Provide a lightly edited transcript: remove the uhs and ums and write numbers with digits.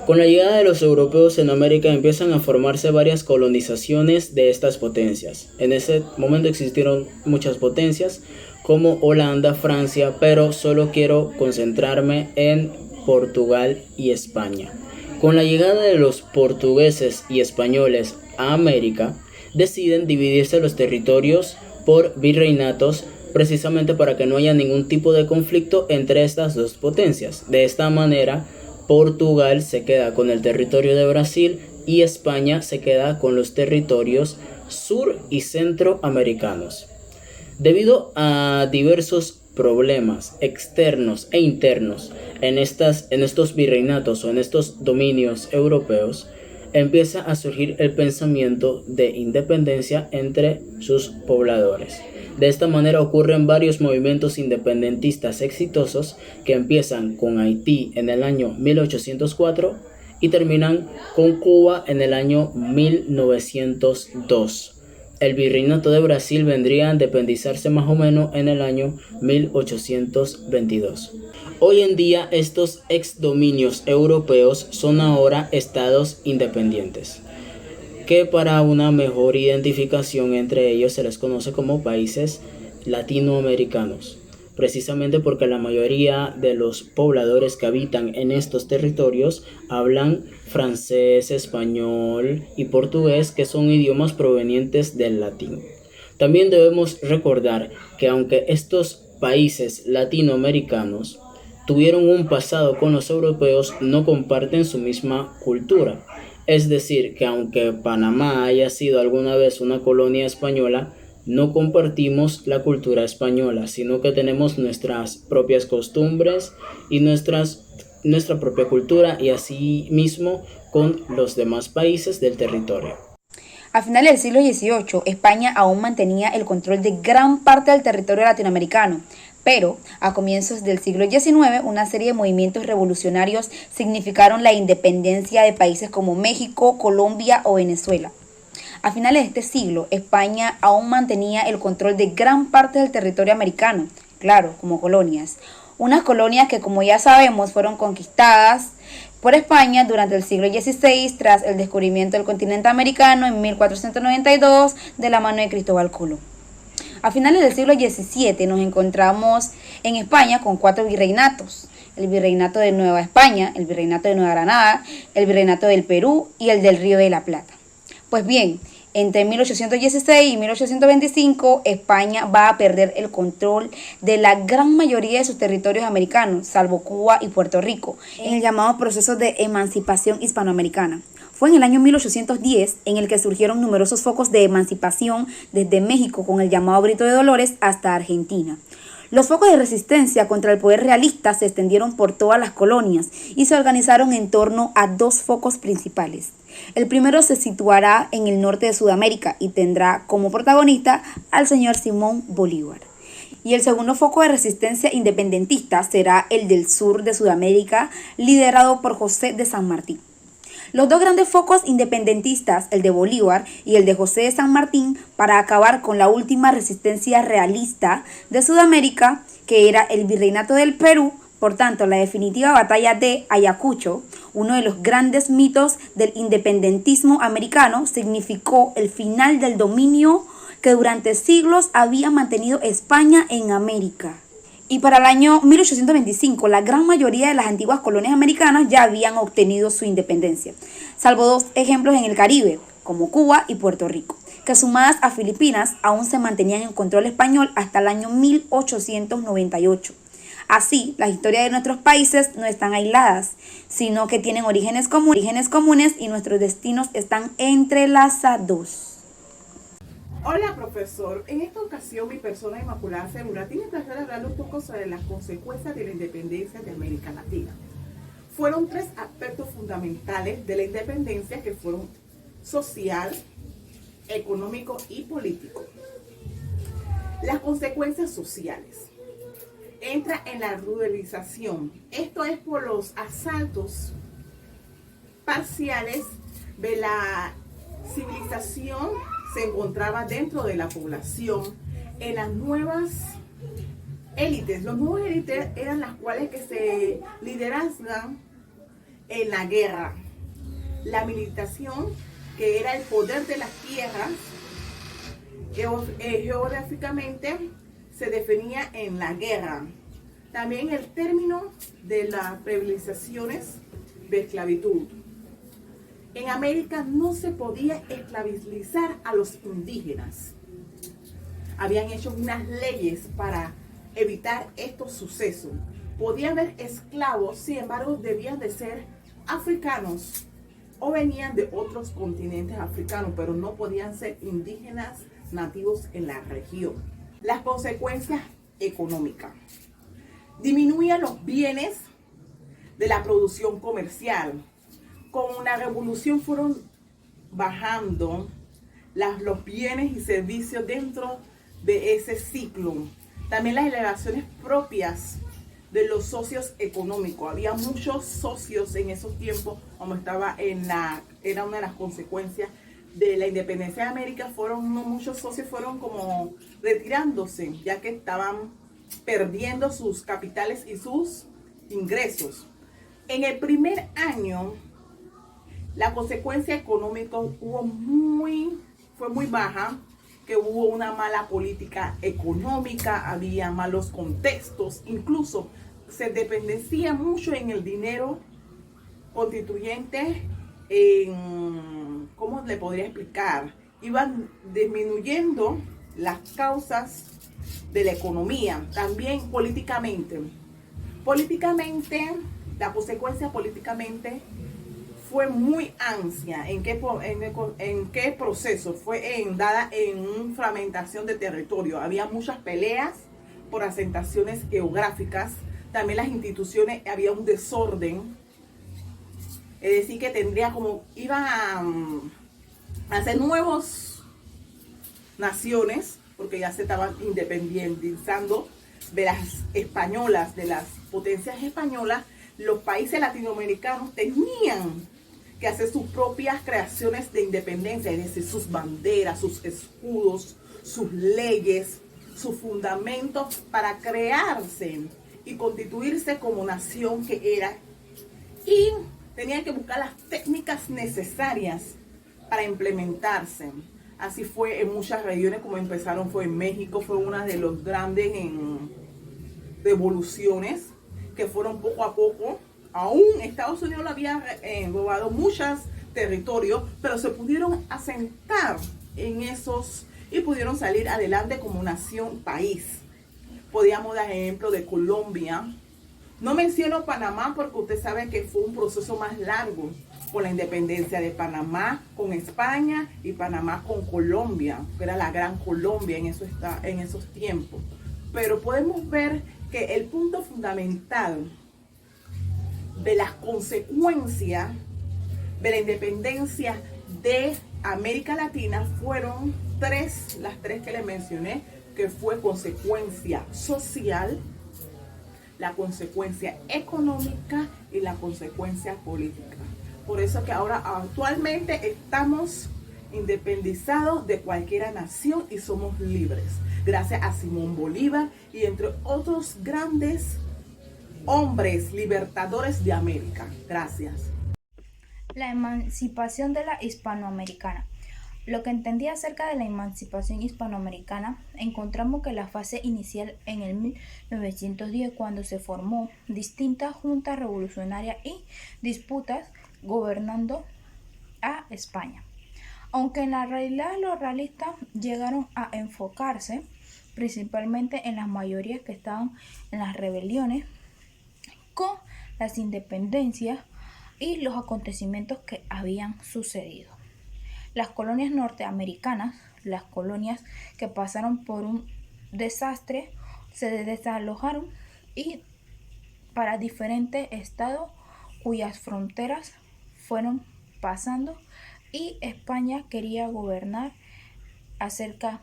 Con la llegada de los europeos en América empiezan a formarse varias colonizaciones de estas potencias. En ese momento existieron muchas potencias como Holanda, Francia, pero solo quiero concentrarme en Portugal y España. Con la llegada de los portugueses y españoles a América, deciden dividirse los territorios por virreinatos precisamente para que no haya ningún tipo de conflicto entre estas dos potencias. De esta manera, Portugal se queda con el territorio de Brasil y España se queda con los territorios sur y centroamericanos. Debido a diversos problemas externos e internos en estos virreinatos o en estos dominios europeos, empieza a surgir el pensamiento de independencia entre sus pobladores. De esta manera ocurren varios movimientos independentistas exitosos que empiezan con Haití en el año 1804 y terminan con Cuba en el año 1902. El virreinato de Brasil vendría a independizarse más o menos en el año 1822. Hoy en día estos exdominios europeos son ahora estados independientes, que para una mejor identificación entre ellos se les conoce como países latinoamericanos, precisamente porque la mayoría de los pobladores que habitan en estos territorios hablan francés, español y portugués, que son idiomas provenientes del latín. También debemos recordar que aunque estos países latinoamericanos tuvieron un pasado con los europeos, no comparten su misma cultura. Es decir, que aunque Panamá haya sido alguna vez una colonia española, no compartimos la cultura española, sino que tenemos nuestras propias costumbres y nuestra propia cultura, y así mismo con los demás países del territorio. A finales del siglo XVIII, España aún mantenía el control de gran parte del territorio latinoamericano, pero a comienzos del siglo XIX, una serie de movimientos revolucionarios significaron la independencia de países como México, Colombia o Venezuela. A finales de este siglo, España aún mantenía el control de gran parte del territorio americano, claro, como colonias. Unas colonias que, como ya sabemos, fueron conquistadas por España durante el siglo XVI tras el descubrimiento del continente americano en 1492 de la mano de Cristóbal Colón. A finales del siglo XVII nos encontramos en España con 4 virreinatos: el virreinato de Nueva España, el virreinato de Nueva Granada, el virreinato del Perú y el del Río de la Plata. Pues bien, entre 1816 y 1825, España va a perder el control de la gran mayoría de sus territorios americanos, salvo Cuba y Puerto Rico, en el llamado proceso de emancipación hispanoamericana. Fue en el año 1810 en el que surgieron numerosos focos de emancipación desde México con el llamado Grito de Dolores hasta Argentina. Los focos de resistencia contra el poder realista se extendieron por todas las colonias y se organizaron en torno a 2 focos principales. El primero se situará en el norte de Sudamérica y tendrá como protagonista al señor Simón Bolívar. Y el segundo foco de resistencia independentista será el del sur de Sudamérica, liderado por José de San Martín. Los 2 grandes focos independentistas, el de Bolívar y el de José de San Martín, para acabar con la última resistencia realista de Sudamérica, que era el virreinato del Perú. Por tanto, la definitiva batalla de Ayacucho, uno de los grandes mitos del independentismo americano, significó el final del dominio que durante siglos había mantenido España en América. Y para el año 1825, la gran mayoría de las antiguas colonias americanas ya habían obtenido su independencia, salvo 2 ejemplos en el Caribe, como Cuba y Puerto Rico, que sumadas a Filipinas aún se mantenían en control español hasta el año 1898. Así, las historias de nuestros países no están aisladas, sino que tienen orígenes comunes y nuestros destinos están entrelazados. Hola profesor, en esta ocasión mi persona Inmaculada Segura tiene el placer de hablar un poco sobre las consecuencias de la independencia de América Latina. Fueron 3 aspectos fundamentales de la independencia, que fueron social, económico y político. Las consecuencias sociales. Entra en la ruralización. Esto es por los asaltos parciales de la civilización se encontraba dentro de la población en las nuevas élites. Los nuevos élites eran las cuales que se lideraban en la guerra. La militarización, que era el poder de las tierras, geográficamente se definía en la guerra. También el término de las privatizaciones de esclavitud. En América no se podía esclavizar a los indígenas. Habían hecho unas leyes para evitar estos sucesos. Podía haber esclavos, sin embargo, debían de ser africanos o venían de otros continentes africanos, pero no podían ser indígenas nativos en la región. Las consecuencias económicas. Disminuían los bienes de la producción comercial. Con la revolución fueron bajando los bienes y servicios dentro de ese ciclo. También las elevaciones propias de los socios económicos. Había muchos socios en esos tiempos, como era una de las consecuencias de la independencia de América. Muchos socios fueron como retirándose, ya que estaban perdiendo sus capitales y sus ingresos. En el primer año, la consecuencia económica fue muy baja, que hubo una mala política económica, había malos contextos, incluso se dependía mucho en el dinero constituyente, ¿cómo le podría explicar? Iban disminuyendo las causas de la economía, también políticamente. La consecuencia políticamente fue muy ansia. ¿En qué proceso? Fue dada en una fragmentación de territorio. Había muchas peleas por asentaciones geográficas. También las instituciones, había un desorden. Es decir, que iban a hacer nuevas naciones, porque ya se estaban independizando de las españolas, de las potencias españolas. Los países latinoamericanos tenían que hacer sus propias creaciones de independencia, es decir, sus banderas, sus escudos, sus leyes, sus fundamentos para crearse y constituirse como nación que era. Y tenían que buscar las técnicas necesarias para implementarse. Así fue en muchas regiones, como empezaron fue en México, fue una de los grandes revoluciones que fueron poco a poco. Aún Estados Unidos lo había robado muchos territorios, pero se pudieron asentar en esos y pudieron salir adelante como nación, país. Podríamos dar ejemplo de Colombia. No menciono Panamá porque usted sabe que fue un proceso más largo con la independencia de Panamá con España y Panamá con Colombia, que era la Gran Colombia en esos tiempos. Pero podemos ver que el punto fundamental de las consecuencias de la independencia de América Latina fueron las tres que les mencioné, que fue consecuencia social, la consecuencia económica y la consecuencia política. Por eso que ahora actualmente estamos independizados de cualquier nación y somos libres, gracias a Simón Bolívar y entre otros grandes hombres libertadores de América. Gracias. La emancipación de la hispanoamericana. Lo que entendí acerca de la emancipación hispanoamericana, encontramos que la fase inicial en el 1910, cuando se formó distintas juntas revolucionarias y disputas gobernando a España. Aunque en la realidad los realistas llegaron a enfocarse principalmente en las mayorías que estaban en las rebeliones con las independencias y los acontecimientos que habían sucedido. Las colonias norteamericanas, las colonias que pasaron por un desastre, se desalojaron y para diferentes estados cuyas fronteras fueron pasando, y España quería gobernar acerca